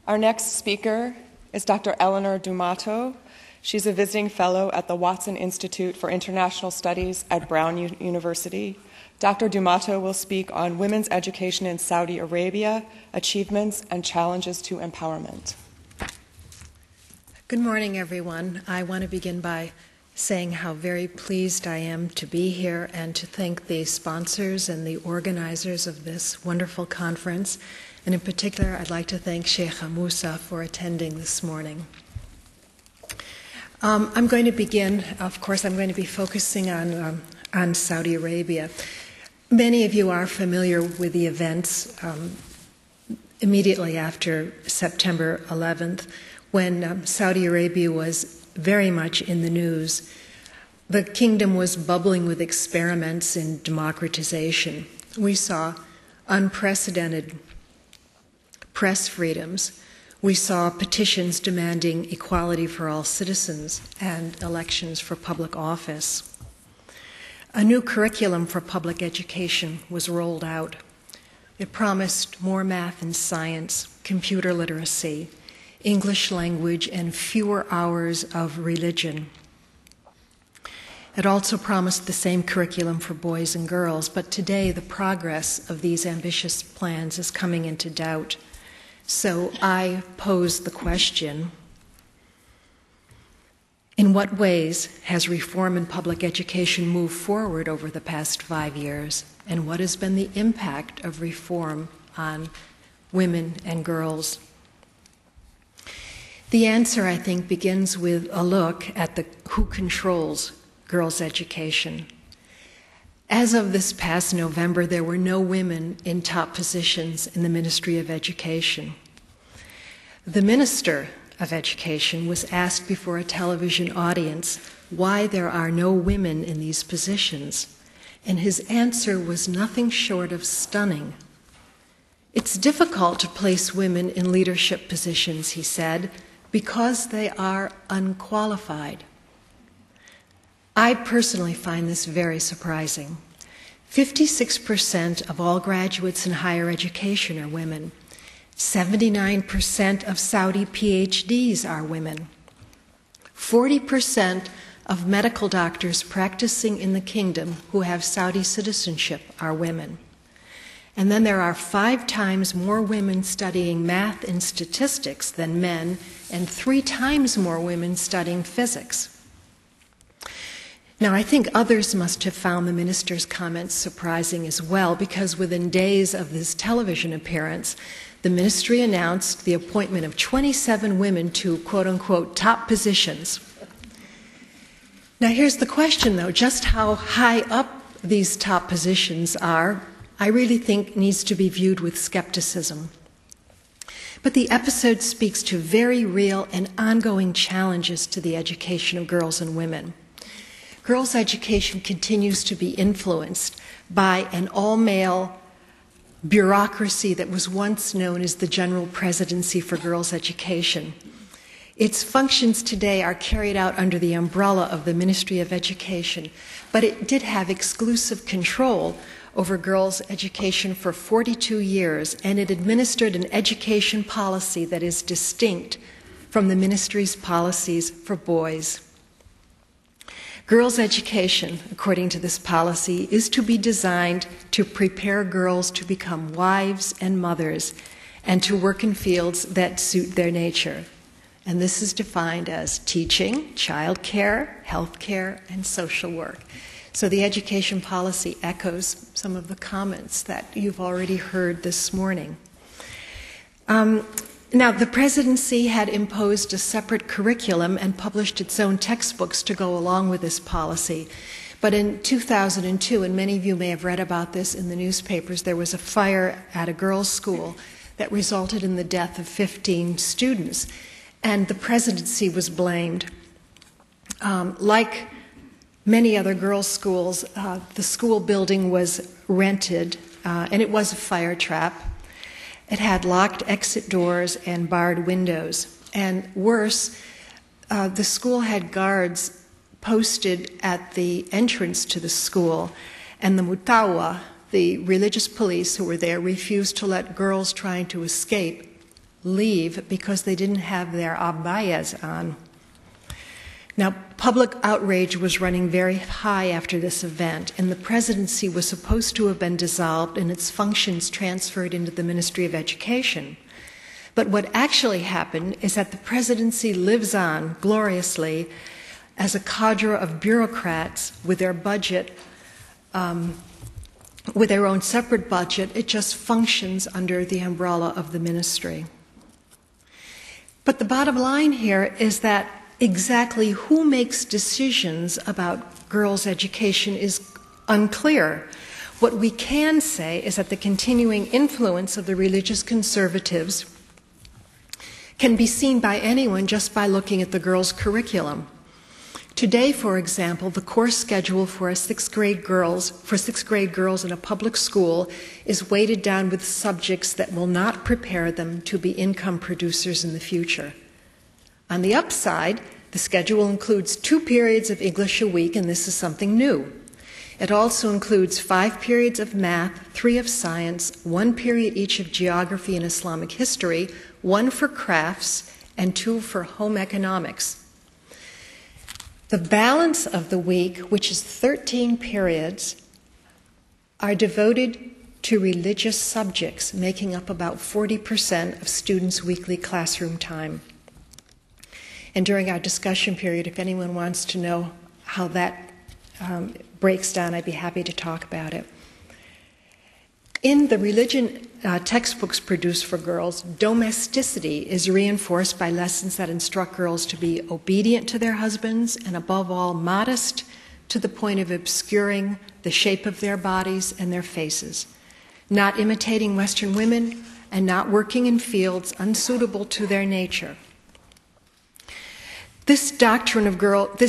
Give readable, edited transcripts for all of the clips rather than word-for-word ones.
Our next speaker is Dr. Eleanor D'Amato. She's a visiting fellow at the Watson Institute for International Studies at Brown University. Dr. D'Amato will speak on women's education in Saudi Arabia, achievements and challenges to empowerment. Good morning, everyone. I want to begin by saying how very pleased I am to be here and to thank the sponsors and the organizers of this wonderful conference. And in particular, I'd like to thank Sheikh Musa for attending this morning. I'm going to begin, of course, I'm going to be focusing on Saudi Arabia. Many of you are familiar with the events immediately after September 11th, when Saudi Arabia was very much in the news. The kingdom was bubbling with experiments in democratization. We saw unprecedented press freedoms. We saw petitions demanding equality for all citizens and elections for public office. A new curriculum for public education was rolled out. It promised more math and science, computer literacy, English language, and fewer hours of religion. It also promised the same curriculum for boys and girls, but today the progress of these ambitious plans is coming into doubt. So I pose the question, in what ways has reform in public education moved forward over the past 5 years, and what has been the impact of reform on women and girls? The answer, I think, begins with a look at who controls girls' education. As of this past November, there were no women in top positions in the Ministry of Education. The Minister of Education was asked before a television audience why there are no women in these positions, and his answer was nothing short of stunning. It's difficult to place women in leadership positions, he said, because they are unqualified. I personally find this very surprising. 56% of all graduates in higher education are women. 79% of Saudi PhDs are women. 40% of medical doctors practicing in the kingdom who have Saudi citizenship are women. And then there are 5 times more women studying math and statistics than men, and 3 times more women studying physics. Now, I think others must have found the minister's comments surprising as well, because within days of this television appearance, the ministry announced the appointment of 27 women to, quote-unquote, top positions. Now, here's the question, though. Just how high up these top positions are, I really think needs to be viewed with skepticism. But the episode speaks to very real and ongoing challenges to the education of girls and women. Girls' education continues to be influenced by an all-male bureaucracy that was once known as the General Presidency for Girls' Education. Its functions today are carried out under the umbrella of the Ministry of Education, but it did have exclusive control over girls' education for 42 years, and it administered an education policy that is distinct from the ministry's policies for boys. Girls' education, according to this policy, is to be designed to prepare girls to become wives and mothers and to work in fields that suit their nature. And this is defined as teaching, childcare, healthcare, and social work. So the education policy echoes some of the comments that you've already heard this morning. Now, the presidency had imposed a separate curriculum and published its own textbooks to go along with this policy. But in 2002, and many of you may have read about this in the newspapers, there was a fire at a girls' school that resulted in the death of 15 students, and the presidency was blamed. Like many other girls' schools, the school building was rented, and it was a fire trap. It had locked exit doors and barred windows. And worse, the school had guards posted at the entrance to the school, and the Mutawa, the religious police who were there, refused to let girls trying to escape leave because they didn't have their abayas on. Now, public outrage was running very high after this event, and the presidency was supposed to have been dissolved and its functions transferred into the Ministry of Education. But what actually happened is that the presidency lives on gloriously as a cadre of bureaucrats with their budget, with their own separate budget. It just functions under the umbrella of the ministry. But the bottom line here is that exactly who makes decisions about girls' education is unclear. What we can say is that the continuing influence of the religious conservatives can be seen by anyone just by looking at the girls' curriculum. Today, for example, the course schedule for sixth grade girls in a public school is weighted down with subjects that will not prepare them to be income producers in the future. On the upside, the schedule includes 2 periods of English a week, and this is something new. It also includes 5 periods of math, 3 of science, 1 period each of geography and Islamic history, 1 for crafts, and 2 for home economics. The balance of the week, which is 13 periods, are devoted to religious subjects, making up about 40% of students' weekly classroom time. And during our discussion period, if anyone wants to know how that breaks down, I'd be happy to talk about it. In the religion textbooks produced for girls, domesticity is reinforced by lessons that instruct girls to be obedient to their husbands and, above all, modest to the point of obscuring the shape of their bodies and their faces, not imitating Western women, and not working in fields unsuitable to their nature. This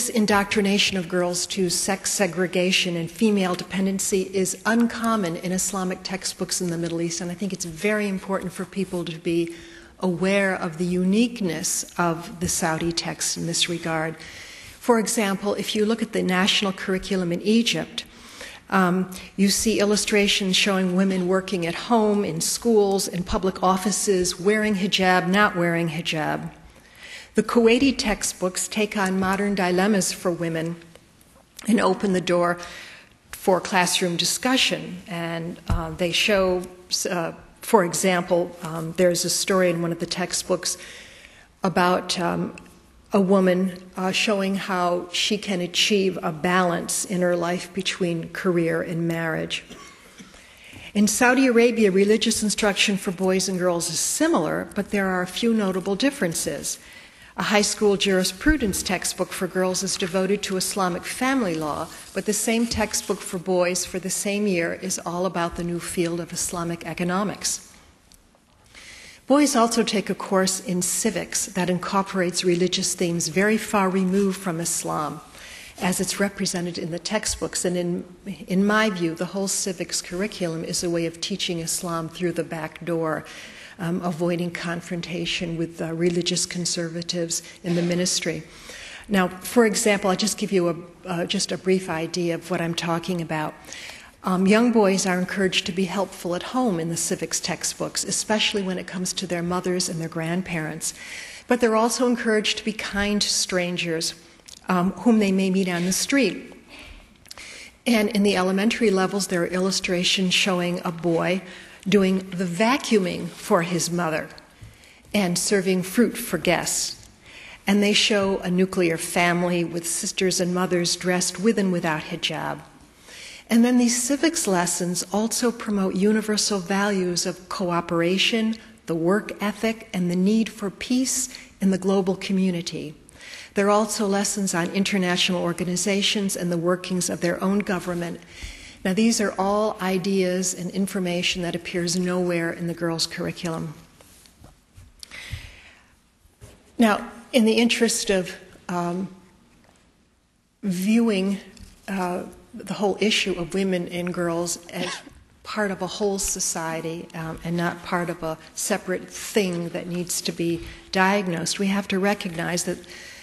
indoctrination of girls to sex segregation and female dependency is uncommon in Islamic textbooks in the Middle East, and I think it's very important for people to be aware of the uniqueness of the Saudi texts in this regard. For example, if you look at the national curriculum in Egypt, you see illustrations showing women working at home, in schools, in public offices, wearing hijab, not wearing hijab. The Kuwaiti textbooks take on modern dilemmas for women and open the door for classroom discussion. And they show, for example, there's a story in one of the textbooks about a woman showing how she can achieve a balance in her life between career and marriage. In Saudi Arabia, religious instruction for boys and girls is similar, but there are a few notable differences. A high school jurisprudence textbook for girls is devoted to Islamic family law, but the same textbook for boys for the same year is all about the new field of Islamic economics. Boys also take a course in civics that incorporates religious themes very far removed from Islam, as it's represented in the textbooks. And in my view, the whole civics curriculum is a way of teaching Islam through the back door, avoiding confrontation with religious conservatives in the ministry. Now, for example, I'll just give you just a brief idea of what I'm talking about. Young boys are encouraged to be helpful at home in the civics textbooks, especially when it comes to their mothers and their grandparents. But they're also encouraged to be kind to strangers whom they may meet on the street. And in the elementary levels, there are illustrations showing a boy doing the vacuuming for his mother and serving fruit for guests. And they show a nuclear family with sisters and mothers dressed with and without hijab. And then these civics lessons also promote universal values of cooperation, the work ethic, and the need for peace in the global community. There are also lessons on international organizations and the workings of their own government. Now, these are all ideas and information that appears nowhere in the girls' curriculum. Now, in the interest of viewing the whole issue of women and girls as part of a whole society and not part of a separate thing that needs to be diagnosed, we have to recognize that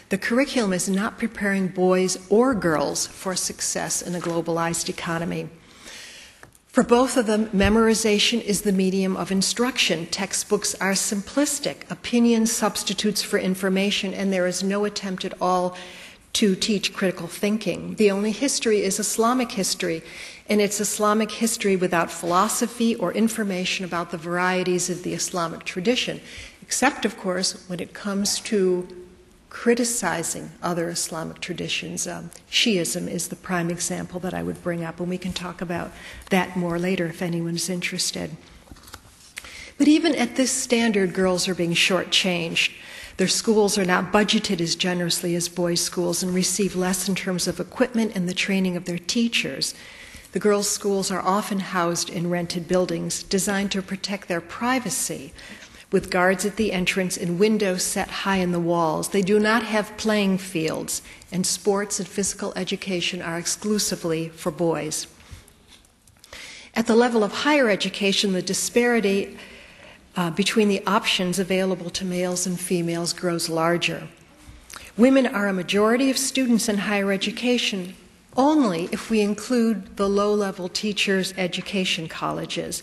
the curriculum is not preparing boys or girls for success in a globalized economy. For both of them, memorization is the medium of instruction. Textbooks are simplistic. Opinion substitutes for information, and there is no attempt at all to teach critical thinking. The only history is Islamic history, and it's Islamic history without philosophy or information about the varieties of the Islamic tradition, except, of course, when it comes to criticizing other Islamic traditions. Shiism is the prime example that I would bring up, and we can talk about that more later if anyone's interested. But even at this standard, girls are being shortchanged. Their schools are not budgeted as generously as boys' schools and receive less in terms of equipment and the training of their teachers. The girls' schools are often housed in rented buildings designed to protect their privacy, with guards at the entrance and windows set high in the walls. They do not have playing fields, and sports and physical education are exclusively for boys. At the level of higher education, the disparity between the options available to males and females grows larger. Women are a majority of students in higher education only if we include the low-level teachers' education colleges.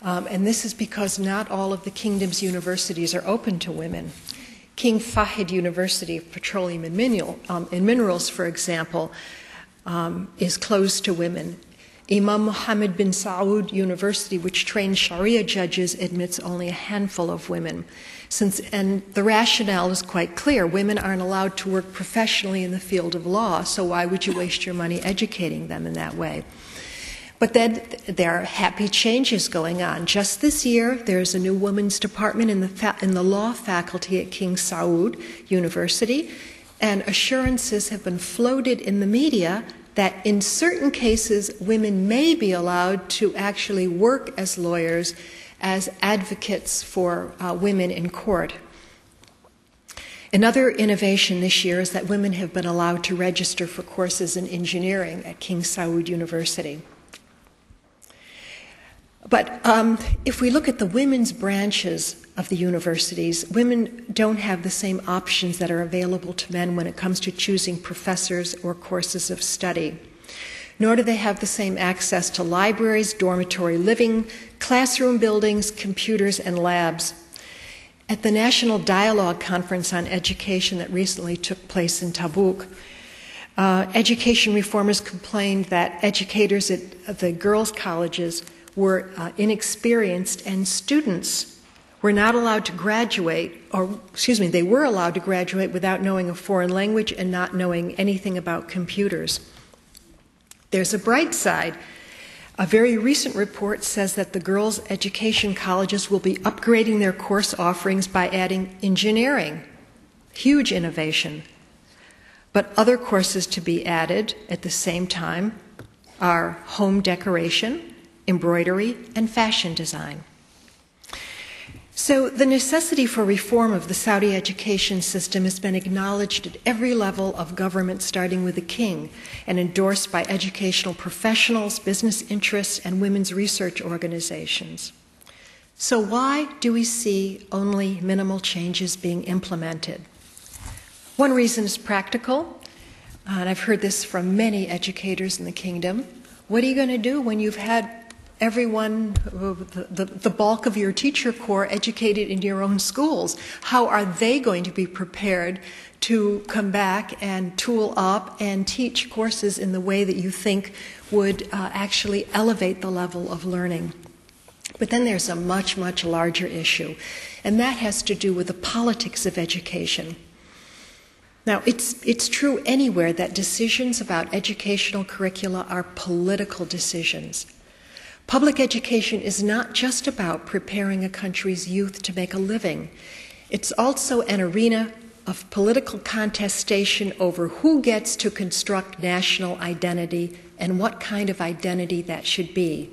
And this is because not all of the kingdom's universities are open to women. King Fahd University of Petroleum and Minerals, for example, is closed to women. Imam Mohammed bin Saud University, which trains Sharia judges, admits only a handful of women. And the rationale is quite clear. Women aren't allowed to work professionally in the field of law, so why would you waste your money educating them in that way? But then there are happy changes going on. Just this year, there's a new women's department in the law faculty at King Saud University, and assurances have been floated in the media that in certain cases, women may be allowed to actually work as lawyers, as advocates for women in court. Another innovation this year is that women have been allowed to register for courses in engineering at King Saud University. But if we look at the women's branches of the universities, women don't have the same options that are available to men when it comes to choosing professors or courses of study. Nor do they have the same access to libraries, dormitory living, classroom buildings, computers, and labs. At the National Dialogue Conference on Education that recently took place in Tabuk, education reformers complained that educators at the girls' colleges were inexperienced, and students were not allowed to graduate, they were allowed to graduate without knowing a foreign language and not knowing anything about computers. There's a bright side. A very recent report says that the girls' education colleges will be upgrading their course offerings by adding engineering. Huge innovation. But other courses to be added at the same time are home decoration, embroidery, and fashion design. So the necessity for reform of the Saudi education system has been acknowledged at every level of government, starting with the king, and endorsed by educational professionals, business interests, and women's research organizations. So why do we see only minimal changes being implemented? One reason is practical, and I've heard this from many educators in the kingdom. What are you going to do when you've had everyone, the bulk of your teacher corps educated in your own schools? How are they going to be prepared to come back and tool up and teach courses in the way that you think would actually elevate the level of learning? But then there's a much, much larger issue, and that has to do with the politics of education. Now, it's true anywhere that decisions about educational curricula are political decisions. Public education is not just about preparing a country's youth to make a living. It's also an arena of political contestation over who gets to construct national identity and what kind of identity that should be.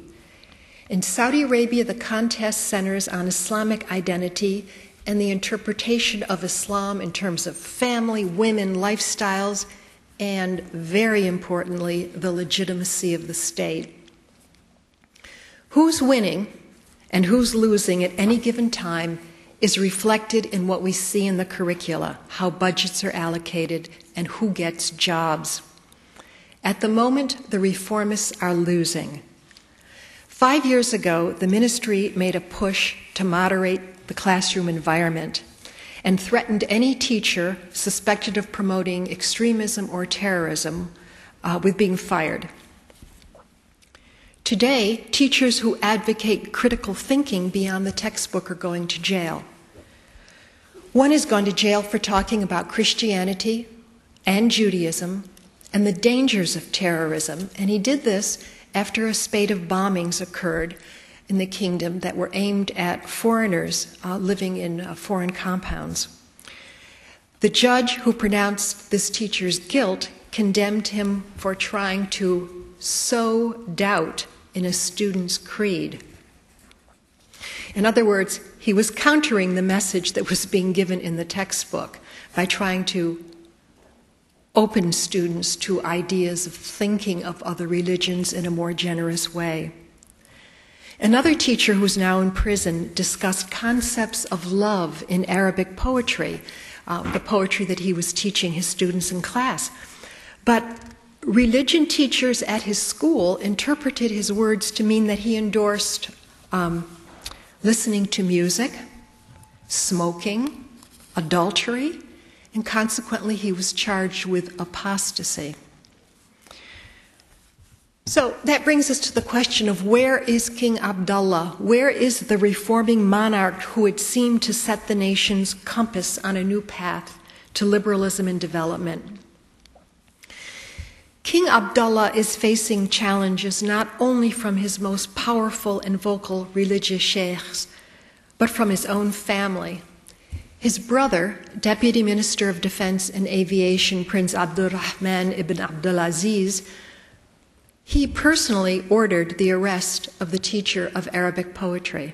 In Saudi Arabia, the contest centers on Islamic identity and the interpretation of Islam in terms of family, women, lifestyles, and, very importantly, the legitimacy of the state. Who's winning and who's losing at any given time is reflected in what we see in the curricula, how budgets are allocated, and who gets jobs. At the moment, the reformists are losing. 5 years ago, the ministry made a push to moderate the classroom environment and threatened any teacher suspected of promoting extremism or terrorism with being fired. Today, teachers who advocate critical thinking beyond the textbook are going to jail. One has gone to jail for talking about Christianity and Judaism and the dangers of terrorism, and he did this after a spate of bombings occurred in the kingdom that were aimed at foreigners living in foreign compounds. The judge who pronounced this teacher's guilt condemned him for trying to sow doubt in a student's creed. In other words, he was countering the message that was being given in the textbook by trying to open students to ideas of thinking of other religions in a more generous way. Another teacher who's now in prison discussed concepts of love in Arabic poetry, the poetry that he was teaching his students in class. But religion teachers at his school interpreted his words to mean that he endorsed listening to music, smoking, adultery, and consequently he was charged with apostasy. So that brings us to the question of where is King Abdullah? Where is the reforming monarch who had seemed to set the nation's compass on a new path to liberalism and development? King Abdullah is facing challenges not only from his most powerful and vocal religious sheikhs, but from his own family. His brother, Deputy Minister of Defense and Aviation, Prince Abdurrahman ibn Abdulaziz, he personally ordered the arrest of the teacher of Arabic poetry.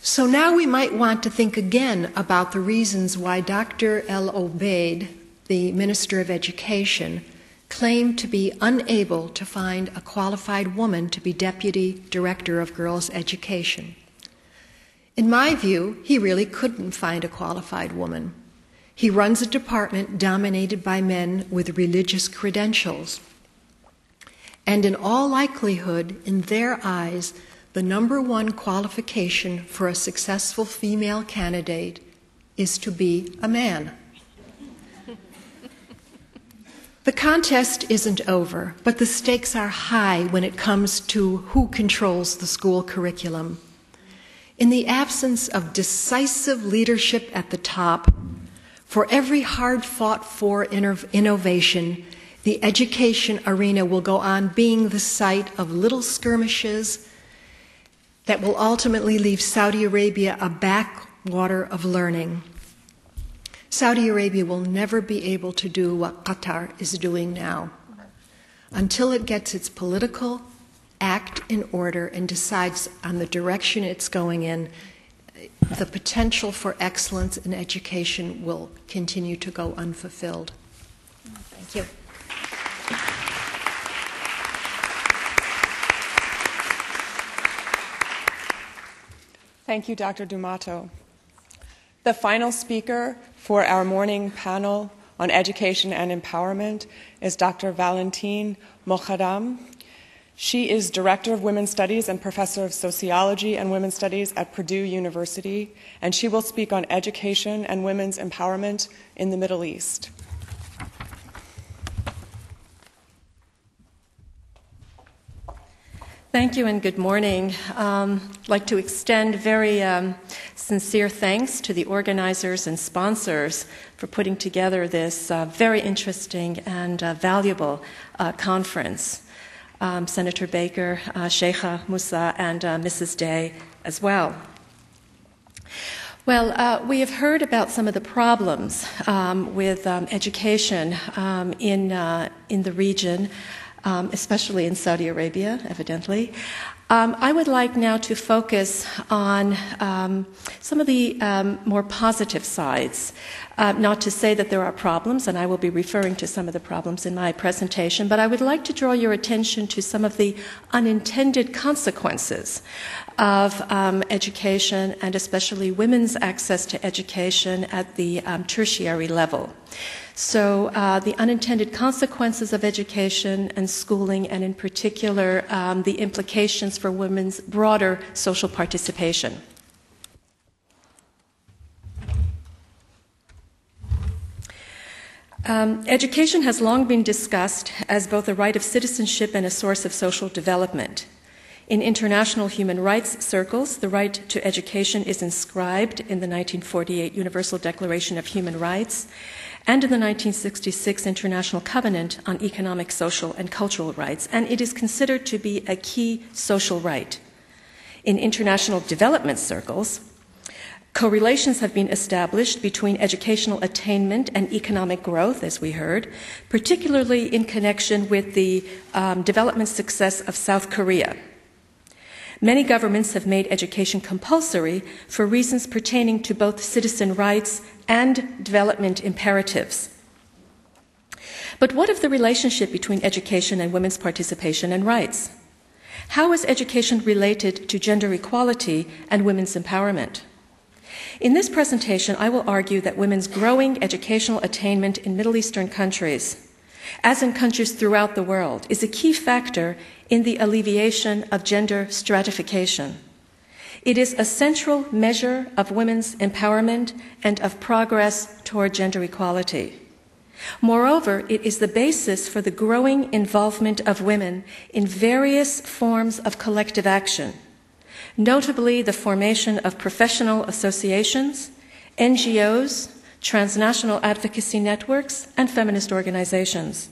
So now we might want to think again about the reasons why Dr. El Obeid, the Minister of Education, claimed to be unable to find a qualified woman to be Deputy Director of Girls' Education. In my view, he really couldn't find a qualified woman. He runs a department dominated by men with religious credentials. And in all likelihood, in their eyes, the number one qualification for a successful female candidate is to be a man. The contest isn't over, but the stakes are high when it comes to who controls the school curriculum. In the absence of decisive leadership at the top, for every hard-fought-for innovation, the education arena will go on being the site of little skirmishes that will ultimately leave Saudi Arabia a backwater of learning. Saudi Arabia will never be able to do what Qatar is doing now until it gets its political act in order and decides on the direction it's going in. The potential for excellence in education will continue to go unfulfilled. Thank you. Thank you, Dr. D'Amato. The final speaker for our morning panel on education and empowerment is Dr. Valentine Moghadam. She is Director of Women's Studies and Professor of Sociology and Women's Studies at Purdue University, and she will speak on education and women's empowerment in the Middle East. Thank you and good morning. I'd like to extend very sincere thanks to the organizers and sponsors for putting together this very interesting and valuable conference. Senator Baker, Sheikha Musa, and Mrs. Day as well. Well, we have heard about some of the problems with education in the region, especially in Saudi Arabia, evidently. I would like now to focus on some of the more positive sides. Not to say that there are problems, and I will be referring to some of the problems in my presentation, but I would like to draw your attention to some of the unintended consequences of education, and especially women's access to education at the tertiary level. So the unintended consequences of education and schooling, and in particular the implications for women's broader social participation. Education has long been discussed as both a right of citizenship and a source of social development. In international human rights circles, the right to education is inscribed in the 1948 Universal Declaration of Human Rights and in the 1966 International Covenant on Economic, Social, and Cultural Rights, and it is considered to be a key social right. In international development circles, correlations have been established between educational attainment and economic growth, as we heard, particularly in connection with the development success of South Korea. Many governments have made education compulsory for reasons pertaining to both citizen rights and development imperatives. But what of the relationship between education and women's participation and rights? How is education related to gender equality and women's empowerment? In this presentation, I will argue that women's growing educational attainment in Middle Eastern countries, as in countries throughout the world, is a key factor in the alleviation of gender stratification. It is a central measure of women's empowerment and of progress toward gender equality. Moreover, it is the basis for the growing involvement of women in various forms of collective action, notably the formation of professional associations, NGOs, transnational advocacy networks, and feminist organizations.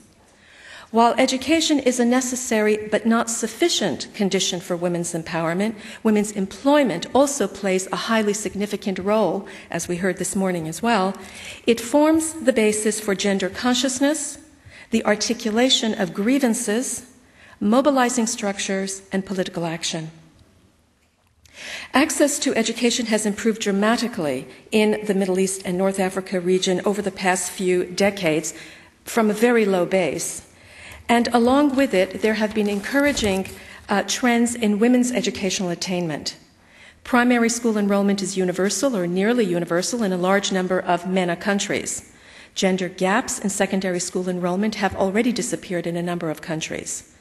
While education is a necessary but not sufficient condition for women's empowerment, women's employment also plays a highly significant role, as we heard this morning as well. It forms the basis for gender consciousness, the articulation of grievances, mobilizing structures, and political action. Access to education has improved dramatically in the Middle East and North Africa region over the past few decades from a very low base. And along with it, there have been encouraging trends in women's educational attainment. Primary school enrollment is universal or nearly universal in a large number of MENA countries. Gender gaps in secondary school enrollment have already disappeared in a number of countries.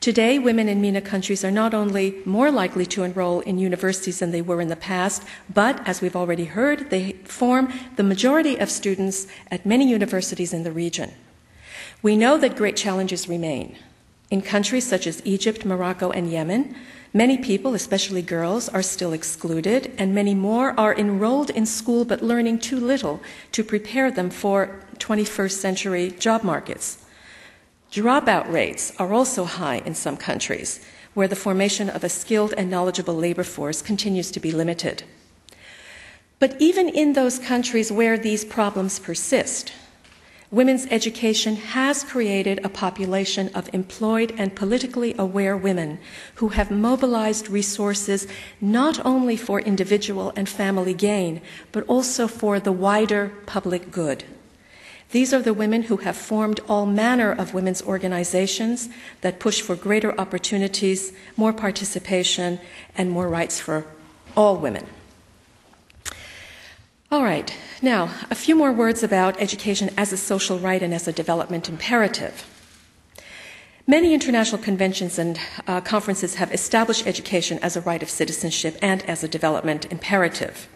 Today, women in MENA countries are not only more likely to enroll in universities than they were in the past, but, as we've already heard, they form the majority of students at many universities in the region. We know that great challenges remain. In countries such as Egypt, Morocco, and Yemen, many people, especially girls, are still excluded, and many more are enrolled in school but learning too little to prepare them for 21st century job markets. Dropout rates are also high in some countries, where the formation of a skilled and knowledgeable labor force continues to be limited. But even in those countries where these problems persist, women's education has created a population of employed and politically aware women who have mobilized resources not only for individual and family gain, but also for the wider public good. These are the women who have formed all manner of women's organizations that push for greater opportunities, more participation, and more rights for all women. All right, now a few more words about education as a social right and as a development imperative. Many international conventions and conferences have established education as a right of citizenship and as a development imperative.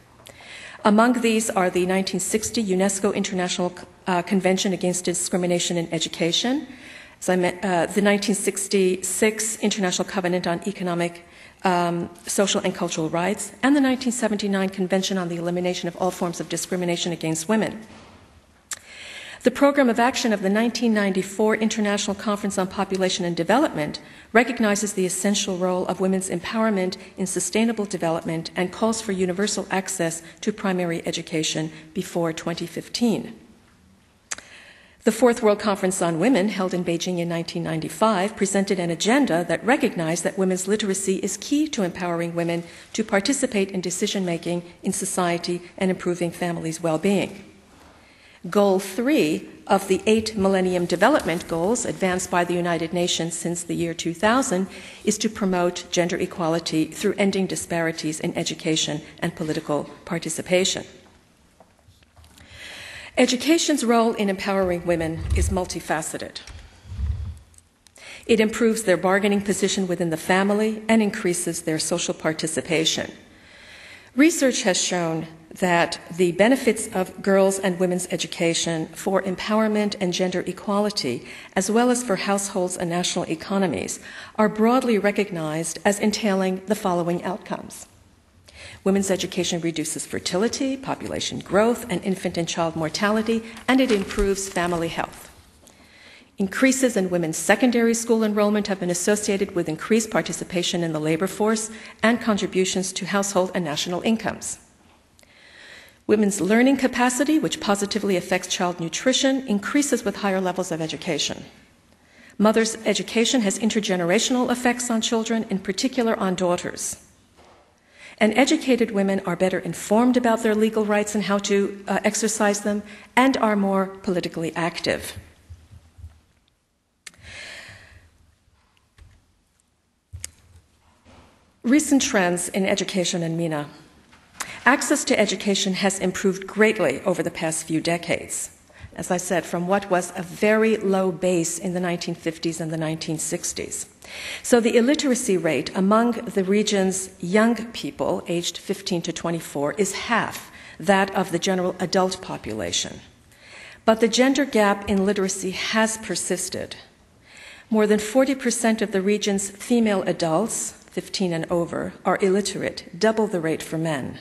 Among these are the 1960 UNESCO International Convention Against Discrimination in Education, the 1966 International Covenant on Economic, Social, and Cultural Rights, and the 1979 Convention on the Elimination of All Forms of Discrimination Against Women. The Program of Action of the 1994 International Conference on Population and Development recognizes the essential role of women's empowerment in sustainable development and calls for universal access to primary education before 2015. The Fourth World Conference on Women, held in Beijing in 1995, presented an agenda that recognized that women's literacy is key to empowering women to participate in decision-making in society and improving families' well-being. Goal 3 of the 8 Millennium Development Goals advanced by the United Nations since the year 2000 is to promote gender equality through ending disparities in education and political participation. Education's role in empowering women is multifaceted. It improves their bargaining position within the family and increases their social participation. Research has shown that the benefits of girls' and women's education for empowerment and gender equality, as well as for households and national economies, are broadly recognized as entailing the following outcomes. Women's education reduces fertility, population growth, and infant and child mortality, and it improves family health. Increases in women's secondary school enrollment have been associated with increased participation in the labor force and contributions to household and national incomes. Women's learning capacity, which positively affects child nutrition, increases with higher levels of education. Mothers' education has intergenerational effects on children, in particular on daughters. And educated women are better informed about their legal rights and how to exercise them, and are more politically active. Recent trends in education and MENA. Access to education has improved greatly over the past few decades, as I said, from what was a very low base in the 1950s and the 1960s. So the illiteracy rate among the region's young people, aged 15 to 24, is half that of the general adult population. But the gender gap in literacy has persisted. More than 40% of the region's female adults, 15 and over, are illiterate, double the rate for men.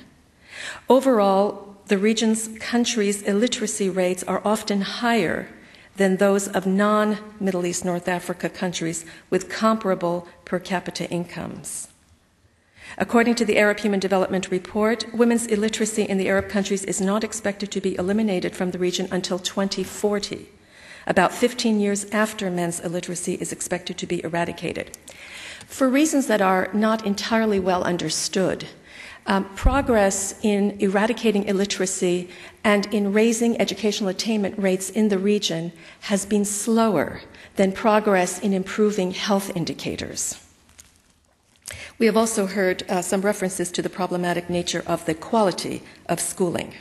Overall, the region's countries' illiteracy rates are often higher than those of non-Middle East, North Africa countries with comparable per capita incomes. According to the Arab Human Development Report, women's illiteracy in the Arab countries is not expected to be eliminated from the region until 2040, about 15 years after men's illiteracy is expected to be eradicated. For reasons that are not entirely well understood, progress in eradicating illiteracy and in raising educational attainment rates in the region has been slower than progress in improving health indicators. We have also heard some references to the problematic nature of the quality of schooling.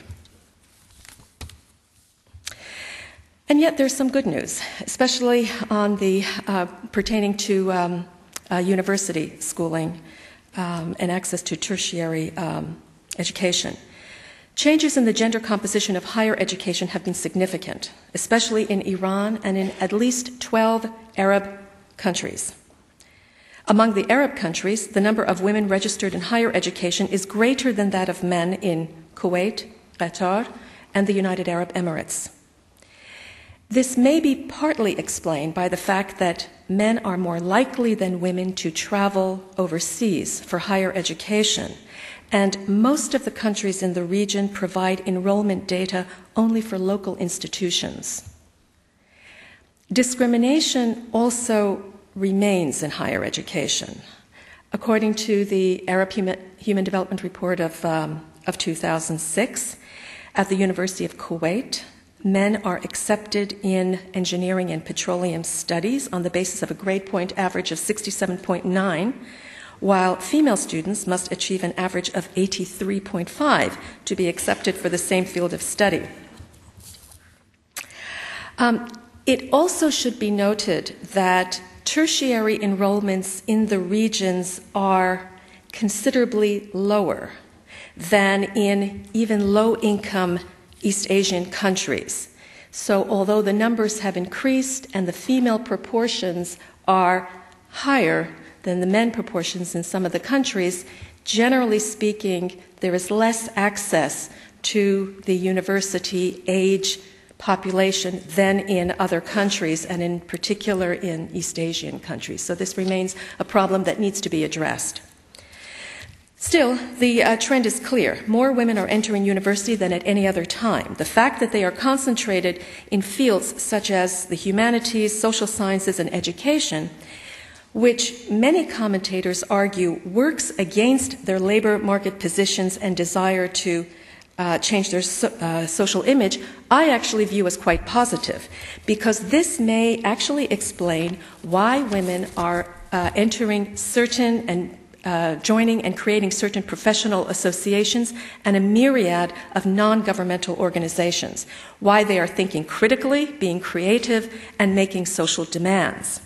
And yet there's some good news, especially on the pertaining to university schooling and access to tertiary education. Changes in the gender composition of higher education have been significant, especially in Iran and in at least 12 Arab countries. Among the Arab countries, the number of women registered in higher education is greater than that of men in Kuwait, Qatar, and the United Arab Emirates. This may be partly explained by the fact that men are more likely than women to travel overseas for higher education, and most of the countries in the region provide enrollment data only for local institutions. Discrimination also remains in higher education. According to the Arab Human Development Report of 2006, at the University of Kuwait, men are accepted in engineering and petroleum studies on the basis of a grade point average of 67.9, while female students must achieve an average of 83.5 to be accepted for the same field of study. It also should be noted that tertiary enrollments in the regions are considerably lower than in even low-income East Asian countries. So although the numbers have increased and the female proportions are higher than the men proportions in some of the countries, generally speaking, there is less access to the university age population than in other countries, and in particular in East Asian countries. So this remains a problem that needs to be addressed. Still, the trend is clear. More women are entering university than at any other time. The fact that they are concentrated in fields such as the humanities, social sciences, and education, which many commentators argue works against their labor market positions and desire to change their social image, I actually view as quite positive, because this may actually explain why women are entering certain and joining and creating certain professional associations and a myriad of non-governmental organizations, why they are thinking critically, being creative, and making social demands.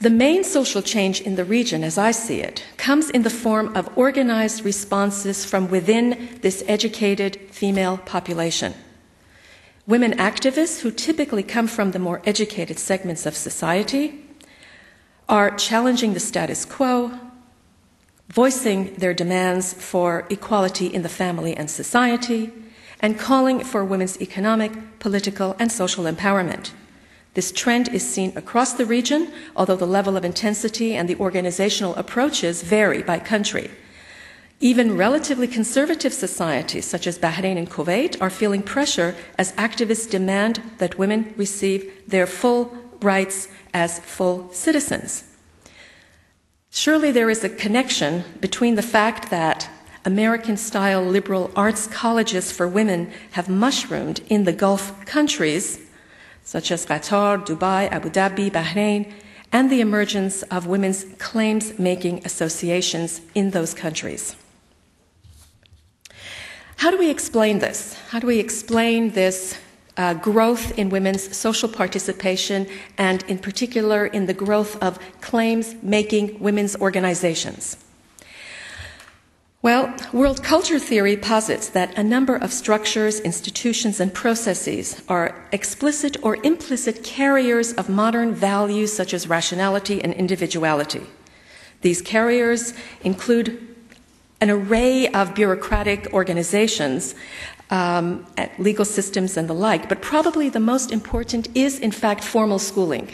The main social change in the region, as I see it, comes in the form of organized responses from within this educated female population. Women activists, who typically come from the more educated segments of society, are challenging the status quo, voicing their demands for equality in the family and society, and calling for women's economic, political, and social empowerment. This trend is seen across the region, although the level of intensity and the organizational approaches vary by country. Even relatively conservative societies, such as Bahrain and Kuwait, are feeling pressure as activists demand that women receive their full rights as full citizens. Surely there is a connection between the fact that American-style liberal arts colleges for women have mushroomed in the Gulf countries, such as Qatar, Dubai, Abu Dhabi, Bahrain, and the emergence of women's claims-making associations in those countries. How do we explain this? How do we explain this growth in women's social participation, and in particular in the growth of claims-making women's organizations? Well, world culture theory posits that a number of structures, institutions, and processes are explicit or implicit carriers of modern values such as rationality and individuality. These carriers include an array of bureaucratic organizations, legal systems, and the like, but probably the most important is, in fact, formal schooling,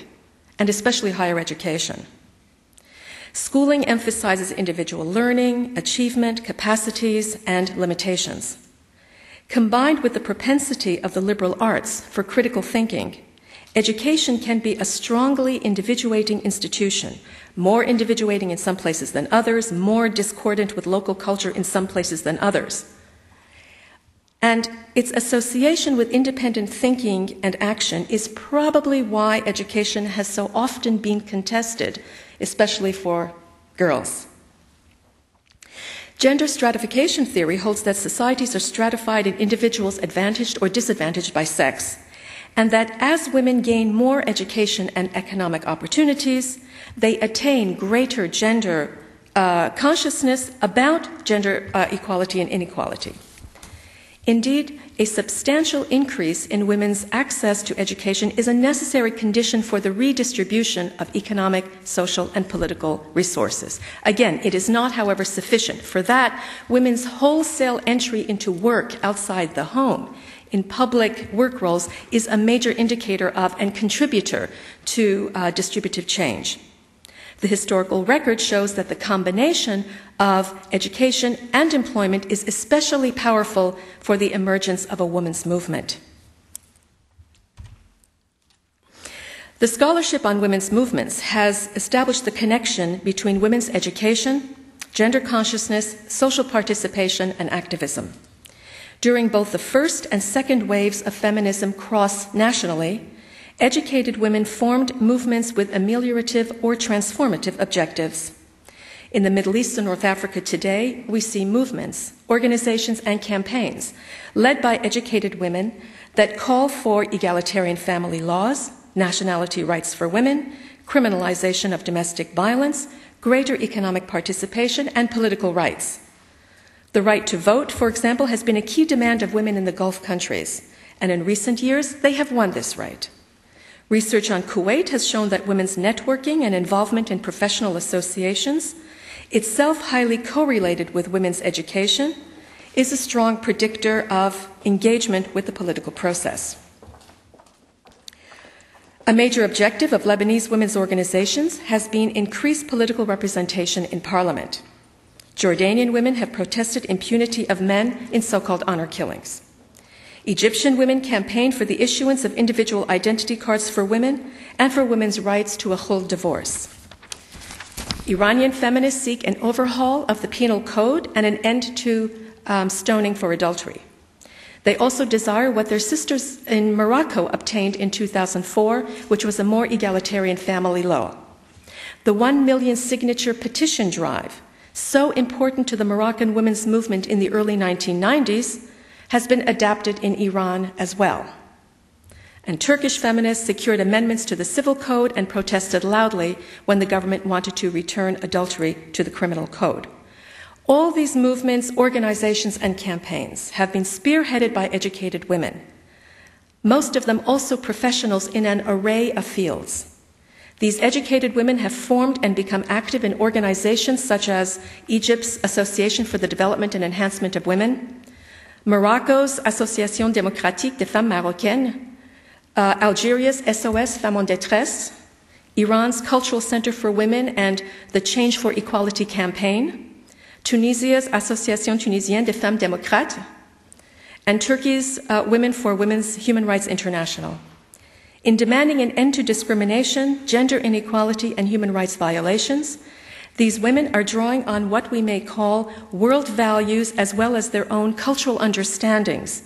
and especially higher education. Schooling emphasizes individual learning, achievement, capacities, and limitations. Combined with the propensity of the liberal arts for critical thinking, education can be a strongly individuating institution, more individuating in some places than others, more discordant with local culture in some places than others. And its association with independent thinking and action is probably why education has so often been contested, especially for girls. Gender stratification theory holds that societies are stratified in individuals advantaged or disadvantaged by sex, and that as women gain more education and economic opportunities, they attain greater gender consciousness about gender equality and inequality. Indeed, a substantial increase in women's access to education is a necessary condition for the redistribution of economic, social, and political resources. Again, it is not, however, sufficient. For that, women's wholesale entry into work outside the home, in public work roles, is a major indicator of and contributor to distributive change. The historical record shows that the combination of education and employment is especially powerful for the emergence of a women's movement. The scholarship on women's movements has established the connection between women's education, gender consciousness, social participation, and activism. During both the first and second waves of feminism cross-nationally, educated women formed movements with ameliorative or transformative objectives. In the Middle East and North Africa today, we see movements, organizations, and campaigns led by educated women that call for egalitarian family laws, nationality rights for women, criminalization of domestic violence, greater economic participation, and political rights. The right to vote, for example, has been a key demand of women in the Gulf countries, and in recent years, they have won this right. Research on Kuwait has shown that women's networking and involvement in professional associations, itself highly correlated with women's education, is a strong predictor of engagement with the political process. A major objective of Lebanese women's organizations has been increased political representation in parliament. Jordanian women have protested impunity of men in so-called honor killings. Egyptian women campaigned for the issuance of individual identity cards for women and for women's rights to a khuld divorce. Iranian feminists seek an overhaul of the penal code and an end to stoning for adultery. They also desire what their sisters in Morocco obtained in 2004, which was a more egalitarian family law. The 1 million signature petition drive, so important to the Moroccan women's movement in the early 1990s, has been adapted in Iran as well. And Turkish feminists secured amendments to the civil code and protested loudly when the government wanted to return adultery to the criminal code. All these movements, organizations, and campaigns have been spearheaded by educated women, most of them also professionals in an array of fields. These educated women have formed and become active in organizations such as Egypt's Association for the Development and Enhancement of Women, Morocco's Association Démocratique des Femmes Marocaines, Algeria's SOS Femmes en Détresse, Iran's Cultural Center for Women and the Change for Equality campaign, Tunisia's Association Tunisienne des Femmes Démocrates, and Turkey's Women for Women's Human Rights International. In demanding an end to discrimination, gender inequality, and human rights violations, these women are drawing on what we may call world values as well as their own cultural understandings,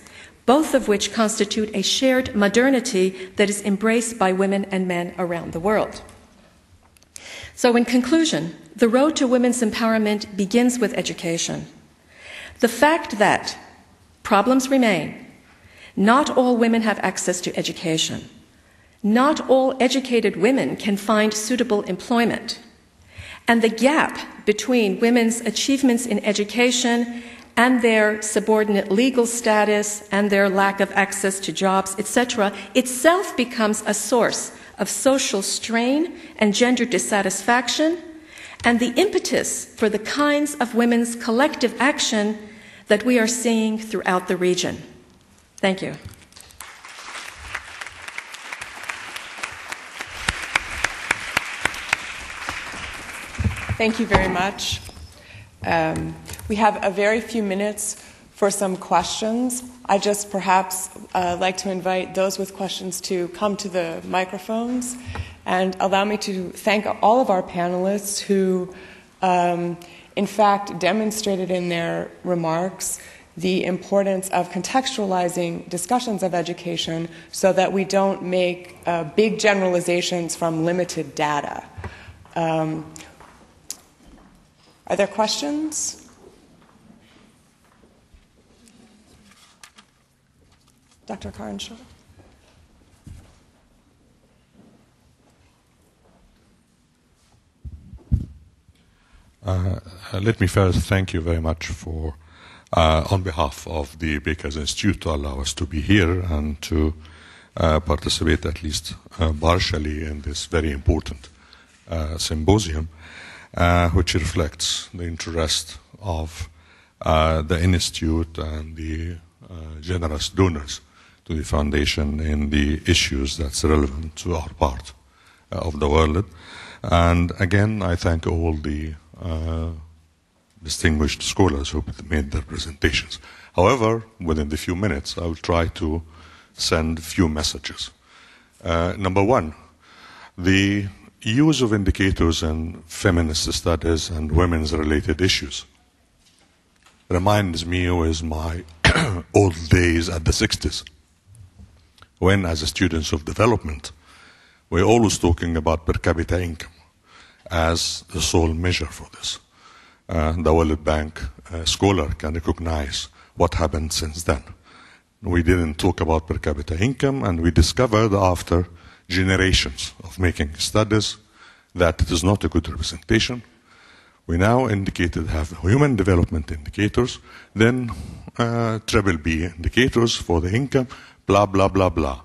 both of which constitute a shared modernity that is embraced by women and men around the world. So in conclusion, the road to women's empowerment begins with education. The fact that problems remain, not all women have access to education. Not all educated women can find suitable employment. And the gap between women's achievements in education and their subordinate legal status and their lack of access to jobs, etc., itself becomes a source of social strain and gender dissatisfaction, and the impetus for the kinds of women's collective action that we are seeing throughout the region. Thank you. Thank you very much. We have a very few minutes for some questions. I just perhaps like to invite those with questions to come to the microphones and allow me to thank all of our panelists who, in fact, demonstrated in their remarks the importance of contextualizing discussions of education so that we don't make big generalizations from limited data. Are there questions? Dr. Carnshaw? Let me first thank you very much for, on behalf of the Bakers Institute, to allow us to be here and to participate at least partially in this very important symposium, which reflects the interest of the Institute and the generous donors to the Foundation in the issues that's relevant to our part of the world. And again, I thank all the distinguished scholars who made their presentations. However, within the few minutes, I will try to send a few messages. Number one, the use of indicators in feminist studies and women's related issues reminds me of my old days at the 60s, when, as students of development, we're always talking about per capita income as the sole measure for this. The World Bank scholar can recognize what happened since then. We didn't talk about per capita income, and we discovered after generations of making studies that it is not a good representation. We now have human development indicators, then triple B indicators for the income, blah, blah, blah, blah.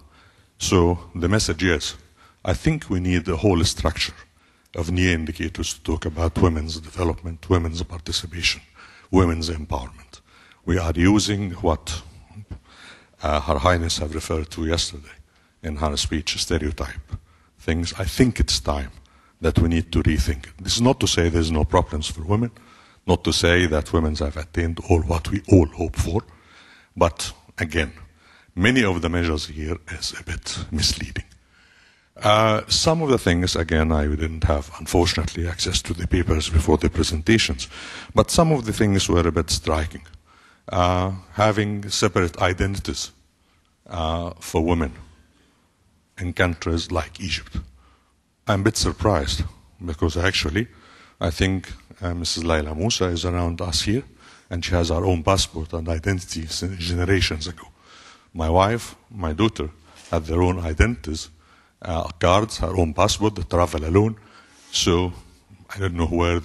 So the message is, I think we need a whole structure of new indicators to talk about women's development, women's participation, women's empowerment. We are using what Her Highness have referred to yesterday in her speech, stereotype things. I think it's time that we need to rethink it. This is not to say there's no problems for women, not to say that women have attained all what we all hope for, but again, many of the measures here is a bit misleading. Some of the things, again, I didn't have, unfortunately, access to the papers before the presentations, but some of the things were a bit striking. having separate identities for women in countries like Egypt. I'm a bit surprised because actually I think Mrs. Laila Musa is around us here and she has her own passport and identity generations ago. My wife, my daughter had their own identities, cards, her own passport, they travel alone. So I don't know where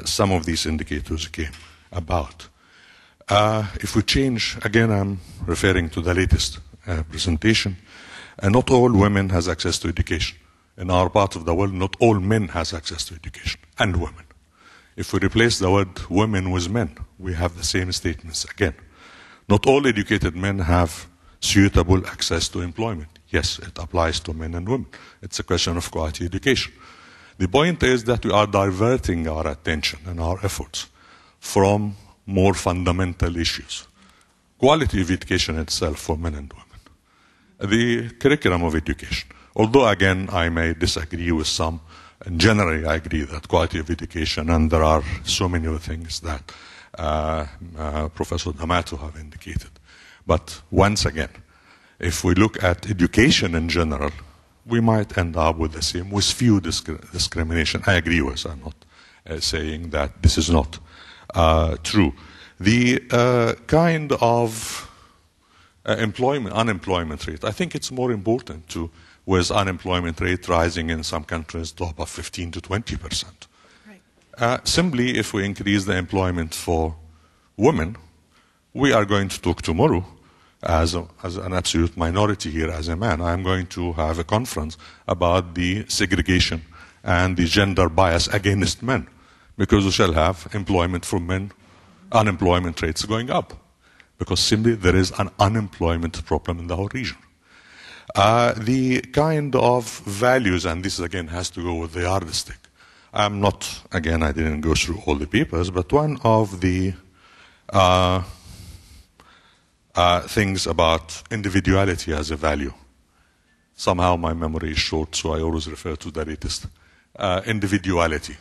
some of these indicators came about. If we change, again I'm referring to the latest presentation, not all women has access to education. In our part of the world, not all men has access to education, and women. If we replace the word women with men, we have the same statements again. Not all educated men have suitable access to employment. Yes, it applies to men and women. It's a question of quality education. The point is that we are diverting our attention and our efforts from more fundamental issues. Quality of education itself for men and women. The curriculum of education. Although, again, I may disagree with some, and generally I agree that quality of education, and there are so many other things that Professor D'Amato have indicated. But once again, if we look at education in general, we might end up with the same, with few discrimination. I agree with, I'm not saying that this is not true. The kind of unemployment rate, I think it's more important to, with unemployment rate rising in some countries to about 15 to 20%. Right. Simply, if we increase the employment for women, we are going to talk tomorrow as an absolute minority here as a man. I'm going to have a conference about the segregation and the gender bias against men, because we shall have employment for men, unemployment rates going up, because simply there is an unemployment problem in the whole region. The kind of values, and this again has to go with the yardstick. I'm not, again, I didn't go through all the papers, but one of the things about individuality as a value. Somehow my memory is short, so I always refer to the latest. Individuality.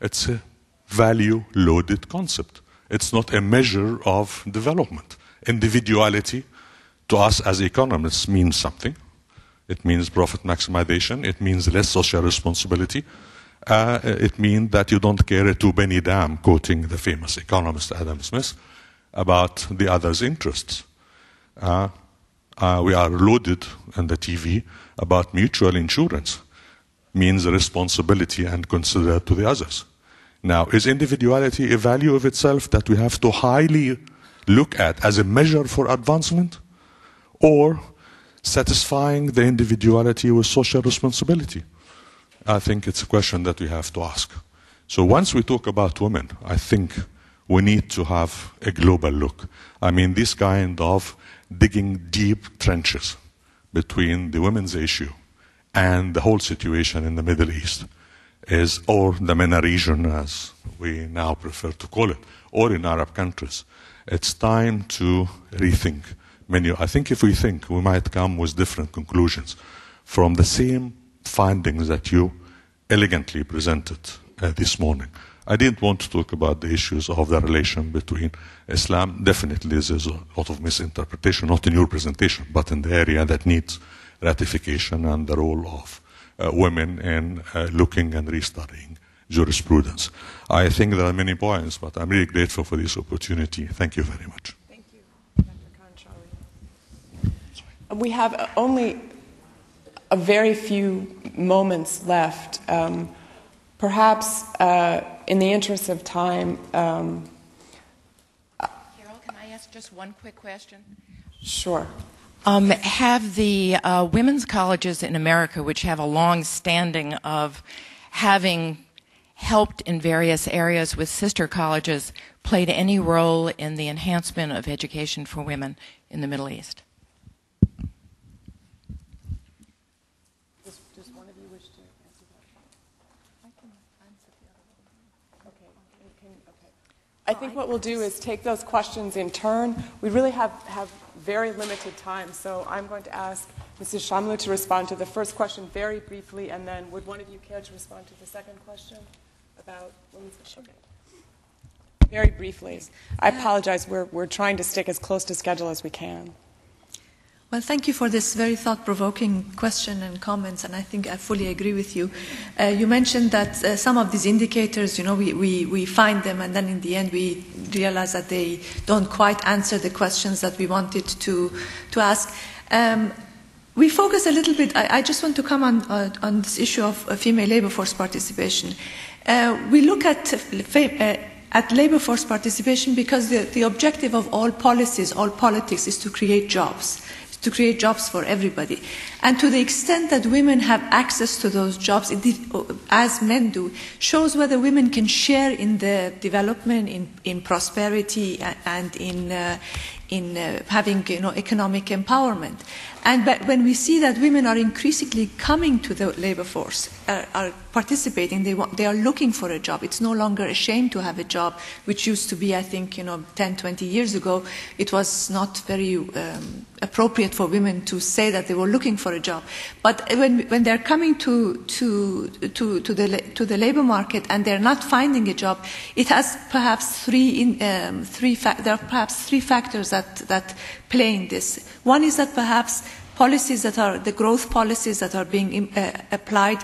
It's a value-loaded concept. It's not a measure of development. Individuality, to us as economists, means something. It means profit maximization. It means less social responsibility. It means that you don't care a two-penny damn, quoting the famous economist Adam Smith, about the other's interests. We are loaded on the TV about mutual insurance. Means responsibility and consider to the others. Now, is individuality a value of itself that we have to highly look at as a measure for advancement? Or satisfying the individuality with social responsibility? I think it's a question that we have to ask. So once we talk about women, I think we need to have a global look. I mean, this kind of digging deep trenches between the women's issue and the whole situation in the Middle East is, or the MENA region as we now prefer to call it, or in Arab countries. It's time to rethink many. I think if we think, we might come with different conclusions from the same findings that you elegantly presented this morning. I didn't want to talk about the issues of the relation between Islam. Definitely there's a lot of misinterpretation, not in your presentation, but in the area that needs ratification, and the role of women in looking and restudying jurisprudence. I think there are many points, but I'm really grateful for this opportunity. Thank you very much. Thank you, Dr. Khan. We have only a very few moments left. Perhaps in the interest of time... Carol, can I ask just one quick question? Sure. Have the women's colleges in America, which have a long standing of having helped in various areas with sister colleges, played any role in the enhancement of education for women in the Middle East? Does one of you wish to answer that? I can answer the other one. Okay. I think what we'll do is take those questions in turn. We really have very limited time, so I'm going to ask Mrs. Shamlu to respond to the first question very briefly, and then would one of you care to respond to the second question about women's... Okay. Very briefly. I apologize. We're trying to stick as close to schedule as we can. Well, thank you for this very thought-provoking question and comments, and I think I fully agree with you. You mentioned that some of these indicators, we find them, and then in the end we realize that they don't quite answer the questions that we wanted to ask. We focus a little bit, I just want to come on this issue of female labor force participation. We look at labor force participation because the objective of all policies, all politics, is to create jobs for everybody. And to the extent that women have access to those jobs, as men do, shows whether women can share in the development, in prosperity, and in having economic empowerment. And when we see that women are increasingly coming to the labor force, are participating, they are looking for a job. It's no longer a shame to have a job, which used to be, I think, 10, 20 years ago, it was not very appropriate for women to say that they were looking for a job. But when they're coming to the labor market and they're not finding a job, it has perhaps there are perhaps three factors that play in this. One is that perhaps the growth policies that are being applied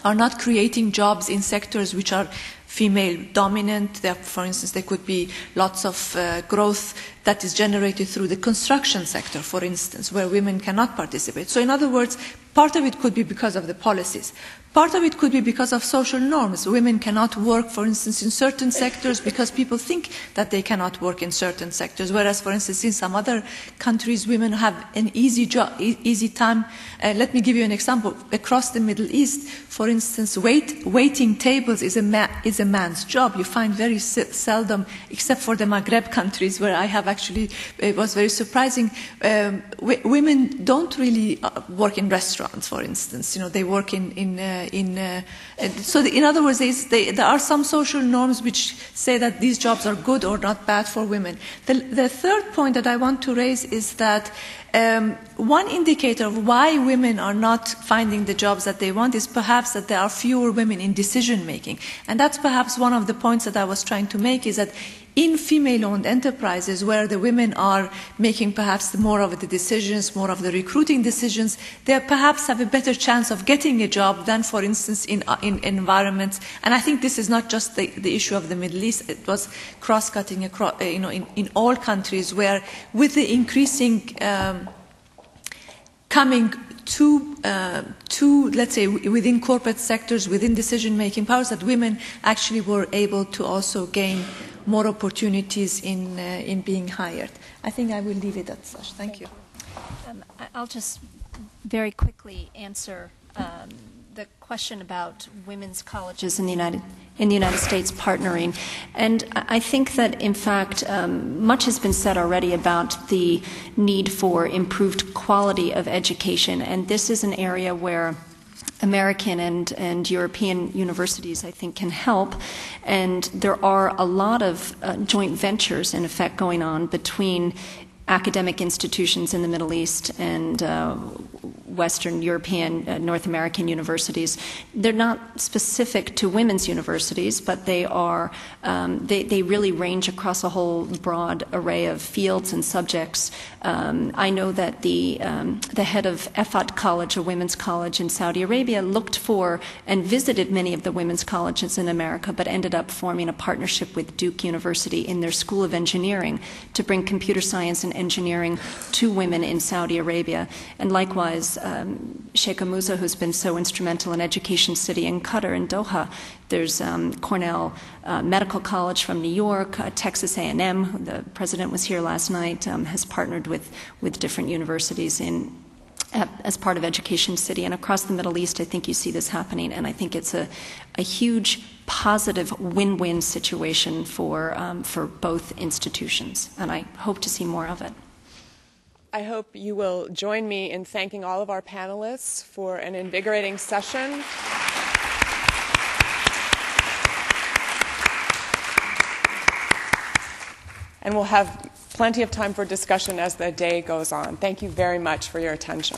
are not creating jobs in sectors which are female dominant. For instance, there could be lots of growth that is generated through the construction sector, for instance, where women cannot participate. So in other words, part of it could be because of the policies. Part of it could be because of social norms. Women cannot work, for instance, in certain sectors because people think that they cannot work in certain sectors. Whereas, for instance, in some other countries, women have an easy time. Let me give you an example. Across the Middle East, for instance, waiting tables is a man's job. You find very seldom, except for the Maghreb countries, where I have actually, it was very surprising. Women don't really work in restaurants, for instance. They work so in other words, there are some social norms which say that these jobs are good or not bad for women. The third point that I want to raise is that one indicator of why women are not finding the jobs that they want is perhaps that there are fewer women in decision making. And that's perhaps one of the points that I was trying to make, is that in female-owned enterprises where the women are making perhaps more of the decisions, more of the recruiting decisions, they perhaps have a better chance of getting a job than, for instance, in environments. And I think this is not just the issue of the Middle East. It was cross-cutting across, in all countries, where with the increasing coming to, let's say, within corporate sectors, within decision-making powers, that women actually were able to also gain more opportunities in being hired. I think I will leave it at such. Thank you. I'll just very quickly answer the question about women's colleges in the United States partnering. And I think that, in fact, much has been said already about the need for improved quality of education. And this is an area where American and European universities, I think, can help. And there are a lot of joint ventures, in effect, going on between academic institutions in the Middle East and Western European, North American universities. They're not specific to women's universities, but they are, they really range across a whole broad array of fields and subjects. I know that the head of Efat College, a women's college in Saudi Arabia, looked for and visited many of the women's colleges in America, but ended up forming a partnership with Duke University in their School of Engineering to bring computer science and engineering to women in Saudi Arabia. And likewise, Sheikh Amuza, who's been so instrumental in Education City in Qatar and Doha. There's Cornell Medical College from New York, Texas A&M, the president was here last night, has partnered with different universities as part of Education City. And across the Middle East, I think you see this happening, and I think it's a huge positive win-win situation for both institutions, and I hope to see more of it. I hope you will join me in thanking all of our panelists for an invigorating session. And we'll have plenty of time for discussion as the day goes on. Thank you very much for your attention.